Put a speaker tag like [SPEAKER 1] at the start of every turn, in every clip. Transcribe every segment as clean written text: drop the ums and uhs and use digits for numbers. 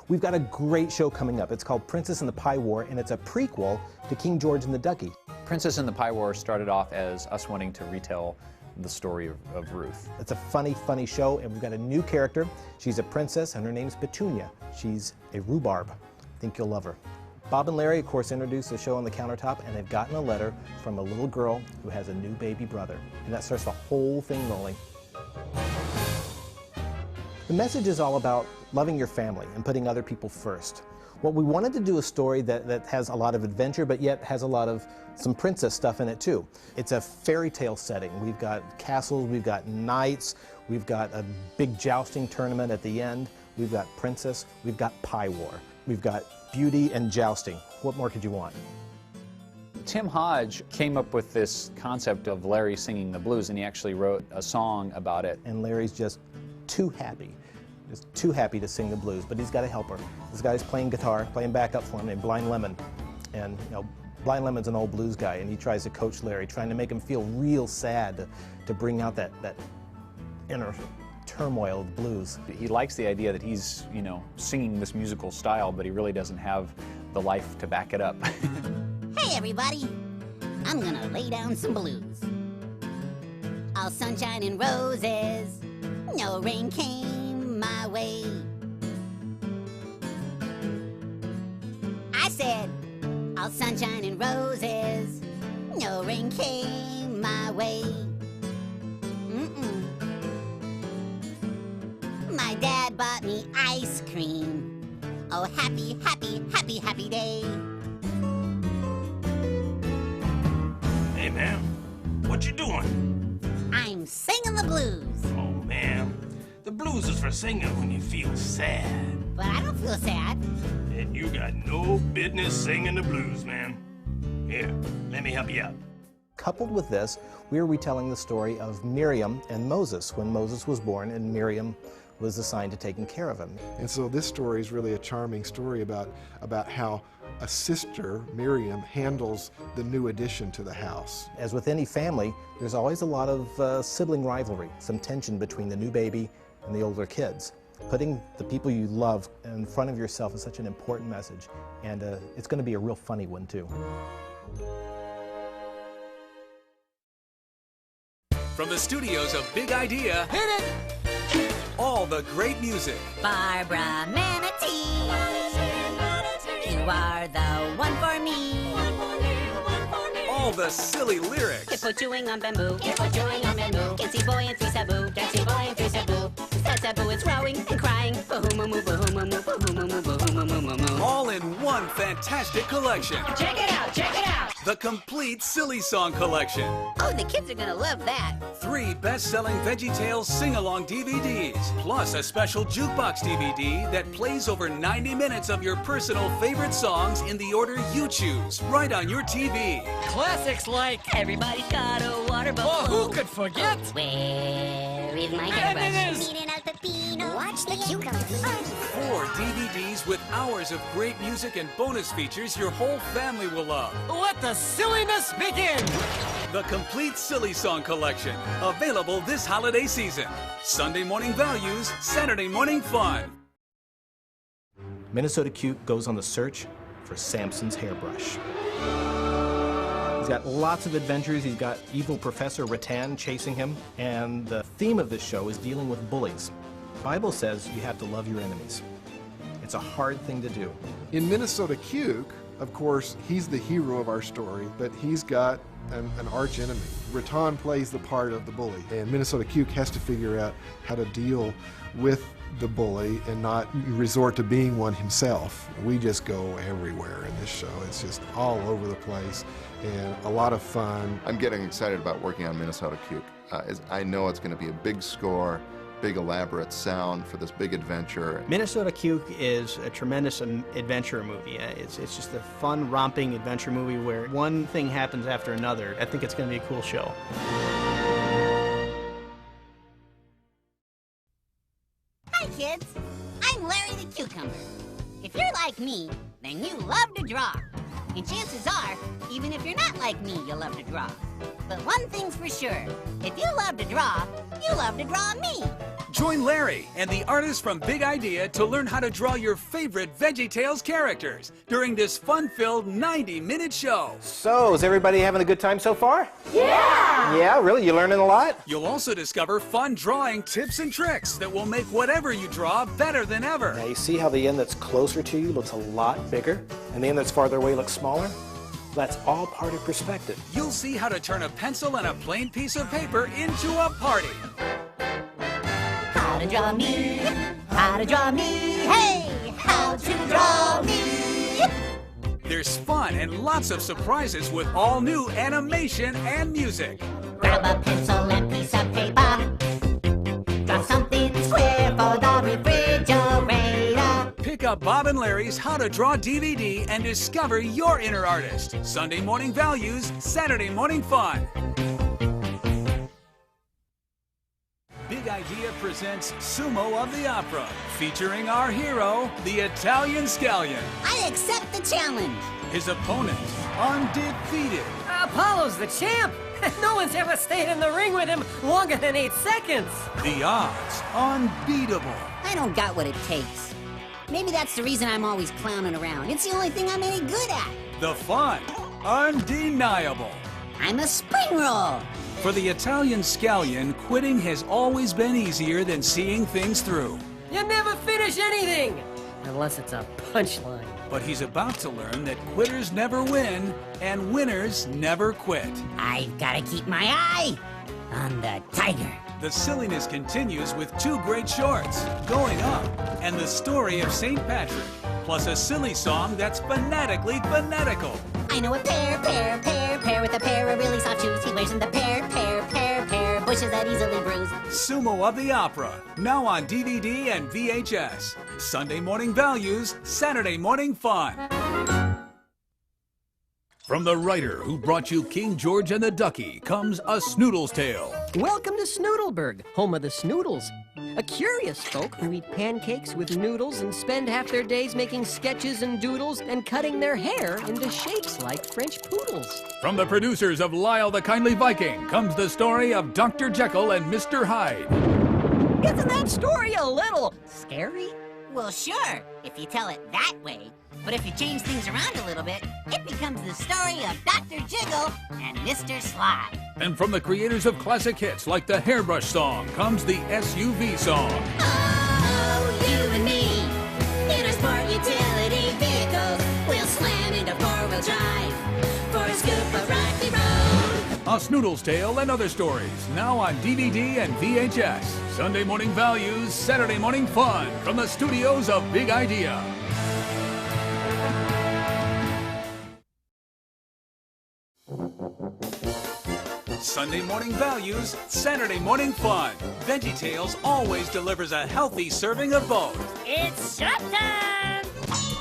[SPEAKER 1] We've got a great show coming up. It's called Princess and the Pie War, and it's a prequel to King George and the Ducky.
[SPEAKER 2] Princess and the Pie War started off as us wanting to retell the story of Ruth.
[SPEAKER 1] It's a funny, funny show, and we've got a new character. She's a princess, and her name's Petunia. She's a rhubarb. I think you'll love her. Bob and Larry, of course, introduced the show on the countertop, and they've gotten a letter from a little girl who has a new baby brother, and that starts the whole thing rolling. The message is all about loving your family and putting other people first. What we wanted to do a story that has a lot of adventure, but yet has a lot of some princess stuff in it too. It's a fairy tale setting. We've got castles, we've got knights, we've got a big jousting tournament at the end, we've got princess, we've got pie war, we've got beauty and jousting. What more could you want?
[SPEAKER 2] Tim Hodge came up with this concept of Larry singing the blues, and he actually wrote a song about it.
[SPEAKER 1] And Larry's just too happy to sing the blues, but he's got a helper. This guy's playing guitar, playing backup for him, named Blind Lemon. And you know, Blind Lemon's an old blues guy, and he tries to coach Larry, trying to make him feel real sad to bring out that inner turmoil of blues.
[SPEAKER 2] He likes the idea that he's, you know, singing this musical style, but he really doesn't have the life to back it up.
[SPEAKER 3] Hey everybody, I'm gonna lay down some blues. All sunshine and roses, no rain came my way. I said, all sunshine and roses, no rain came my way. My dad bought me ice cream. Oh, happy, happy, happy, happy day.
[SPEAKER 4] Hey, ma'am, what you doing?
[SPEAKER 3] I'm singing the blues.
[SPEAKER 4] Oh, ma'am, the blues is for singing when you feel sad.
[SPEAKER 3] But I don't feel sad.
[SPEAKER 4] And you got no business singing the blues, ma'am. Here, let me help you out.
[SPEAKER 1] Coupled with this, we are retelling the story of Miriam and Moses when Moses was born and Miriam was assigned to taking care of him.
[SPEAKER 5] And so this story is really a charming story about how a sister, Miriam, handles the new addition to the house.
[SPEAKER 1] As with any family, there's always a lot of sibling rivalry, some tension between the new baby and the older kids. Putting the people you love in front of yourself is such an important message, and it's going to be a real funny one too.
[SPEAKER 6] From the studios of Big Idea, hit it! All the great music.
[SPEAKER 3] Barbara Manatee, you are the one for me.
[SPEAKER 6] All the silly lyrics.
[SPEAKER 3] Hippo chewing on bamboo, hippo chewing on bamboo. Dancing boy and three sabu, dancing boy and three sabu. That sabu is rowing and crying. Bahoo-moo-moo, bahoo-moo-moo, bahoo-moo-moo, bahoo-moo-moo-moo.
[SPEAKER 6] All in one fantastic collection.
[SPEAKER 3] Check it out, check it out.
[SPEAKER 6] The complete Silly Song Collection.
[SPEAKER 3] Oh, the kids are gonna love that.
[SPEAKER 6] 3 best-selling Veggietales sing-along DVDs, plus a special jukebox DVD that plays over 90 minutes of your personal favorite songs in the order you choose, right on your TV.
[SPEAKER 7] Classics like
[SPEAKER 3] Everybody's got a water bubble.
[SPEAKER 7] Oh, who could forget?
[SPEAKER 3] Where is my hairbrush? Watch the cucumber.
[SPEAKER 6] 4 DVDs with hours of great music and bonus features your whole family will love.
[SPEAKER 7] Let the silliness begin!
[SPEAKER 6] The complete Silly Song Collection, available this holiday season. Sunday morning values, Saturday morning fun.
[SPEAKER 1] Minnesota Cuke goes on the search for Samson's hairbrush. He's got lots of adventures. He's got evil Professor Rattan chasing him, and the theme of this show is dealing with bullies. The Bible says you have to love your enemies. It's a hard thing to do.
[SPEAKER 5] In Minnesota Cuke, of course, he's the hero of our story, but he's got an arch enemy. Rattan plays the part of the bully, and Minnesota Cuke has to figure out how to deal with the bully and not resort to being one himself. We just go everywhere in this show. It's just all over the place and a lot of fun.
[SPEAKER 8] I'm getting excited about working on Minnesota Cuke. I know it's going to be a big score, big elaborate sound for this big adventure.
[SPEAKER 9] Minnesota Cuke is a tremendous adventure movie. It's just a fun, romping adventure movie where one thing happens after another. I think it's going to be a cool show.
[SPEAKER 3] Hi kids, I'm Larry the Cucumber. If you're like me, then you love to draw. And chances are, even if you're not like me, you'll love to draw. But one thing's for sure, if you love to draw me.
[SPEAKER 6] Join Larry and the artists from Big Idea to learn how to draw your favorite Veggietales characters during this fun-filled 90-minute show.
[SPEAKER 1] So, is everybody having a good time so far? Yeah! Yeah, really? You learning a lot?
[SPEAKER 6] You'll also discover fun drawing tips and tricks that will make whatever you draw better than ever.
[SPEAKER 1] Now, you see how the end that's closer to you looks a lot bigger, and the end that's farther away looks smaller? That's all part of perspective.
[SPEAKER 6] You'll see how to turn a pencil and a plain piece of paper into a party.
[SPEAKER 3] How to draw me, how to draw me, hey, how to draw me.
[SPEAKER 6] There's fun and lots of surprises with all new animation and music.
[SPEAKER 3] Grab a pencil and piece of paper. Draw something square for the refrigerator.
[SPEAKER 6] Pick up Bob and Larry's How to Draw DVD and discover your inner artist. Sunday morning values, Saturday morning fun. Big Idea presents Sumo of the Opera, featuring our hero, the Italian Scallion.
[SPEAKER 3] I accept the challenge.
[SPEAKER 6] His opponent, undefeated.
[SPEAKER 7] Apollo's the champ. No one's ever stayed in the ring with him longer than 8 seconds.
[SPEAKER 6] The odds, unbeatable.
[SPEAKER 3] I don't got what it takes. Maybe that's the reason I'm always clowning around. It's the only thing I'm any good at.
[SPEAKER 6] The fun, undeniable.
[SPEAKER 3] I'm a spring roll.
[SPEAKER 6] For the Italian Scallion, quitting has always been easier than seeing things through.
[SPEAKER 7] You never finish anything, unless it's a punchline.
[SPEAKER 6] But he's about to learn that quitters never win, and winners never quit.
[SPEAKER 3] I've got to keep my eye on the tiger.
[SPEAKER 6] The silliness continues with 2 great shorts, Going Up, and the story of St. Patrick, plus a silly song that's phonetically phonetical.
[SPEAKER 3] I know a pear with a pair of really soft shoes. He wears in the pear, bushes that easily bruise.
[SPEAKER 6] Sumo of the Opera, now on DVD and VHS. Sunday morning values, Saturday morning fun. From the writer who brought you King George and the Ducky comes A Snoodle's Tale.
[SPEAKER 7] Welcome to Snoodleburg, home of the Snoodles. A curious folk who eat pancakes with noodles and spend half their days making sketches and doodles and cutting their hair into shapes like French poodles.
[SPEAKER 6] From the producers of Lyle the Kindly Viking comes the story of Dr. Jekyll and Mr. Hyde.
[SPEAKER 7] Isn't that story a little scary?
[SPEAKER 3] Well, sure, if you tell it that way. But if you change things around a little bit, it becomes the story of Dr. Jiggle and Mr. Sly.
[SPEAKER 6] And from the creators of classic hits like the Hairbrush song comes the SUV song.
[SPEAKER 3] Oh, you and me, in our sport utility vehicles, we'll slam into 4-wheel drive for a scoop of rocky road.
[SPEAKER 6] A Snoodle's Tale and Other Stories, now on DVD and VHS. Sunday morning values, Saturday morning fun from the studios of Big Idea. Sunday morning values, Saturday morning fun. Veggietales always delivers a healthy serving of both.
[SPEAKER 7] It's showtime!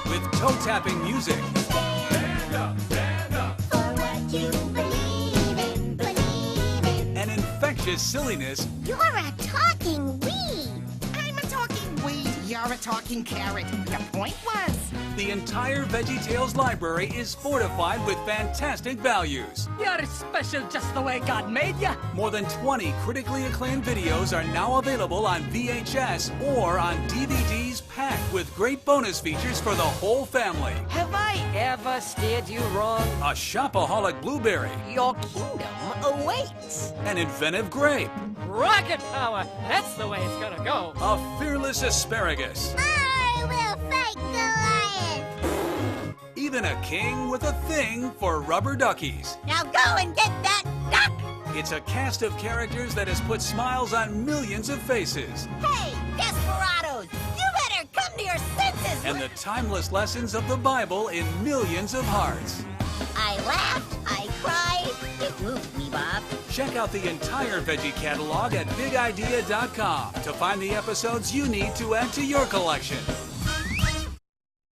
[SPEAKER 6] With toe-tapping music.
[SPEAKER 3] Stand up, for what you believe in.
[SPEAKER 6] And infectious silliness.
[SPEAKER 3] You're a talking weed.
[SPEAKER 10] I'm a talking weed. You're a talking carrot. The point was...
[SPEAKER 6] The entire VeggieTales library is fortified with fantastic values.
[SPEAKER 7] You're special just the way God made you.
[SPEAKER 6] More than 20 critically acclaimed videos are now available on VHS or on DVDs packed with great bonus features for the whole family.
[SPEAKER 7] Have I ever steered you wrong?
[SPEAKER 6] A shopaholic blueberry.
[SPEAKER 7] Your kingdom awaits.
[SPEAKER 6] An inventive grape.
[SPEAKER 7] Rocket power. That's the way it's gonna go.
[SPEAKER 6] A fearless asparagus.
[SPEAKER 3] I will fight Goliath.
[SPEAKER 6] Even a king with a thing for rubber duckies.
[SPEAKER 3] Now go and get that duck.
[SPEAKER 6] It's a cast of characters that has put smiles on millions of faces.
[SPEAKER 3] Hey, desperados, you better come to your senses.
[SPEAKER 6] And the timeless lessons of the Bible in millions of hearts.
[SPEAKER 3] I laughed, I cried, it moved me, Bob.
[SPEAKER 6] Check out the entire Veggie catalog at BigIdea.com to find the episodes you need to add to your collection.